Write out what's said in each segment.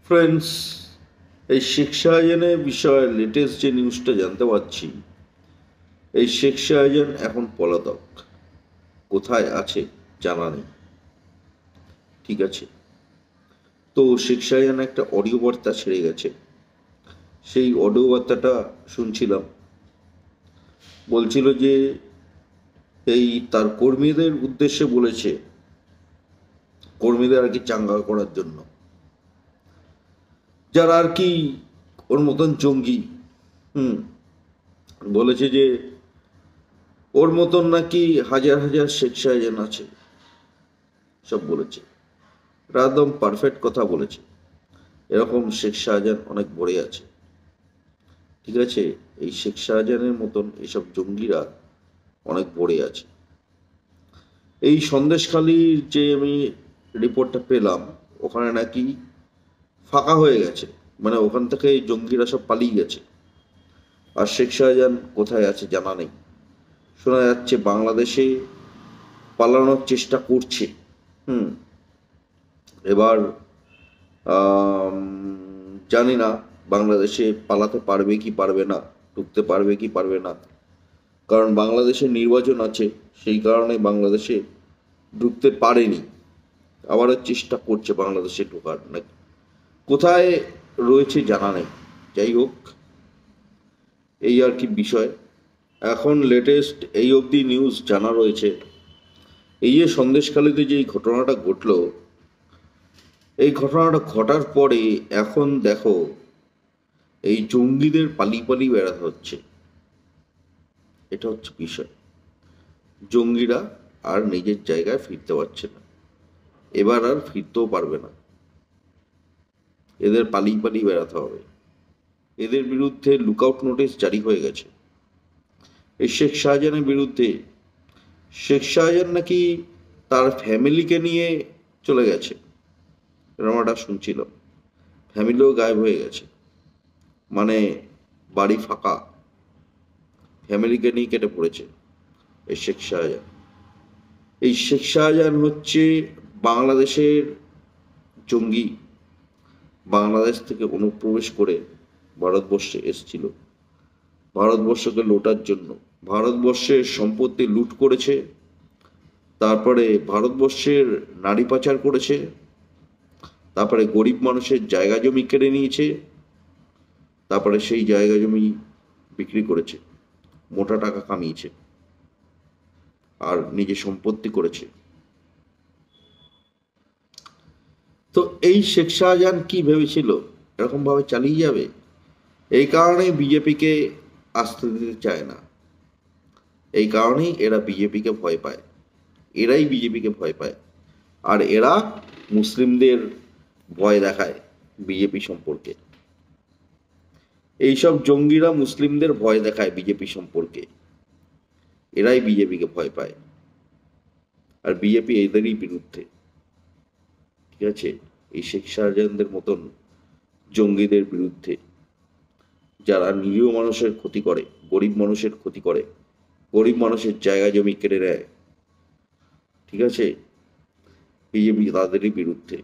Friends, এই শেখ শাহজাহানের বিষয়ে লেটেস্ট যে নিউজটা জানতে পারছি, এই শেখ শাহজাহান এখন পলাতক। কোথায় আছে জানা নেই। ঠিক আছে, তো শেখ শাহজাহান একটা অডিও বার্তা ছেড়ে গেছে। সেই অডিও বার্তাটা শুনছিলাম। বলছিল যে এই তার কর্মীদের উদ্দেশ্যে বলেছে, কর্মীদের আর কি চাঙ্গা করার জন্য, যারা আর কি ওর মতন জঙ্গি। হুম বলেছে যে ওর মতন নাকি হাজার হাজার শেখ শাহজাহান আছে, সব বলেছে। একদম পারফেক্ট কথা বলেছে। এরকম শেখ শাহজাহান অনেক বড়ে আছে। ঠিক আছে, এই শেখ শাহজাহানের মতন এসব জঙ্গিরা অনেক বড়ে আছে। এই সন্দেশখালির যে আমি রিপোর্টটা পেলাম, ওখানে নাকি ফাঁকা হয়ে গেছে, মানে ওখান থেকে এই জঙ্গিরা সব পালিয়ে গেছে। আর শেখ শাহজাহান কোথায় আছে জানা নেই। শোনা যাচ্ছে বাংলাদেশে পালানোর চেষ্টা করছে। হুম এবার আম, জানি না বাংলাদেশে পালাতে পারবে কি পারবে না, ঢুকতে পারবে কি পারবে না। কারণ বাংলাদেশে নির্বাচন আছে, সেই কারণে বাংলাদেশে ঢুকতে পারেনি। আবারও চেষ্টা করছে বাংলাদেশে ঢোকার নাকি। কোথায় রয়েছে জানা নেই। যাই হোক, এই আর কি বিষয়। এখন লেটেস্ট এই অবধি নিউজ জানা রয়েছে, এই যে সন্দেশখালীতে যে এই ঘটনাটা ঘটলো, এই ঘটনাটা ঘটার পরে এখন দেখো এই জঙ্গিদের পালিয়ে বেড়াতে হচ্ছে। এটা হচ্ছে বিষয়। জঙ্গিরা আর নিজের জায়গায় ফিরতে পারছে না, এবার আর ফিরতেও পারবে না। এদের পালিয়ে বেড়াতে হবে। এদের বিরুদ্ধে লুকআউট নোটিশ জারি হয়ে গেছে। এই শেখ শাহজাহানের বিরুদ্ধে। শেখ শাহজাহান নাকি তার ফ্যামিলিকে নিয়ে চলে গেছে, এরকম একটা শুনছিলাম। ফ্যামিলিও গায়েব হয়ে গেছে, মানে বাড়ি ফাঁকা, ফ্যামিলিকে নিয়ে কেটে পড়েছে এই শেখ শাহজাহান। এই শেখ শাহজাহান হচ্ছে বাংলাদেশের জঙ্গি। বাংলাদেশ থেকে অনুপ্রবেশ করে ভারতবর্ষে এসেছিল ভারতবর্ষকে লুটার জন্য। ভারতবর্ষের সম্পত্তি লুট করেছে, তারপরে ভারতবর্ষের নারী পাচার করেছে, তারপরে গরিব মানুষের জায়গা জমি কেড়ে নিয়েছে, তারপরে সেই জায়গা জমি বিক্রি করেছে, মোটা টাকা কামিয়েছে, আর নিজে সম্পত্তি করেছে। তো এই শেখ শাহজাহান কি ভেবেছিল এরকম ভাবে চালিয়ে যাবে? এই কারণেই বিজেপিকে আসতে দিতে চায় না। এই কারণেই এরা বিজেপিকে ভয় পায়। এরাই বিজেপিকে ভয় পায়। আর এরা মুসলিমদের ভয় দেখায় বিজেপি সম্পর্কে। এইসব জঙ্গিরা মুসলিমদের ভয় দেখায় বিজেপি সম্পর্কে। এরাই বিজেপিকে ভয় পায়, আর বিজেপি এদেরই বিরুদ্ধে। ঠিক আছে, এই শেখ শাহজাহানদের মতন জঙ্গিদের বিরুদ্ধে, যারা নিরীহ মানুষের ক্ষতি করে, গরিব মানুষের ক্ষতি করে, গরিব মানুষের জায়গা জমি কেড়ে নেয়। ঠিক আছে, বিজেপি তাদেরই বিরুদ্ধে।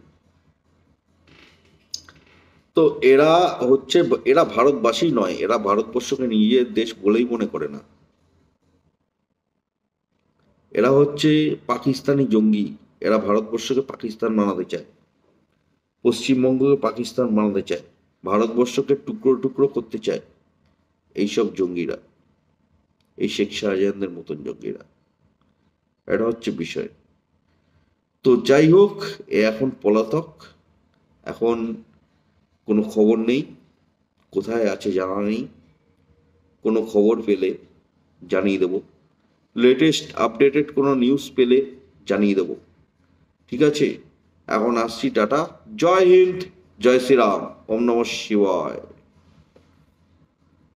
তো এরা হচ্ছে, এরা ভারতবাসী নয়, এরা ভারতবর্ষকে নিজের দেশ বলেই মনে করে না। এরা হচ্ছে পাকিস্তানি জঙ্গি। এরা ভারতবর্ষকে পাকিস্তান বানাতে চায়, পশ্চিমবঙ্গকে পাকিস্তান বানাতে চায়, ভারতবর্ষকে টুকরো টুকরো করতে চায় এইসব জঙ্গিরা, এই শেখ শাহজাহানদের মতন জঙ্গিরা। এটা হচ্ছে বিষয়। তো যাই হোক, এ এখন পলাতক। এখন কোনো খবর নেই, কোথায় আছে জানা নেই। কোনো খবর পেলে জানিয়ে দেব, লেটেস্ট আপডেটেড কোনো নিউজ পেলে জানিয়ে দেব। ঠিক আছে, এখন আসছি, টাটা, জয় হিন্দ, জয় শ্রীরাম, ওম নমঃ শিবায়।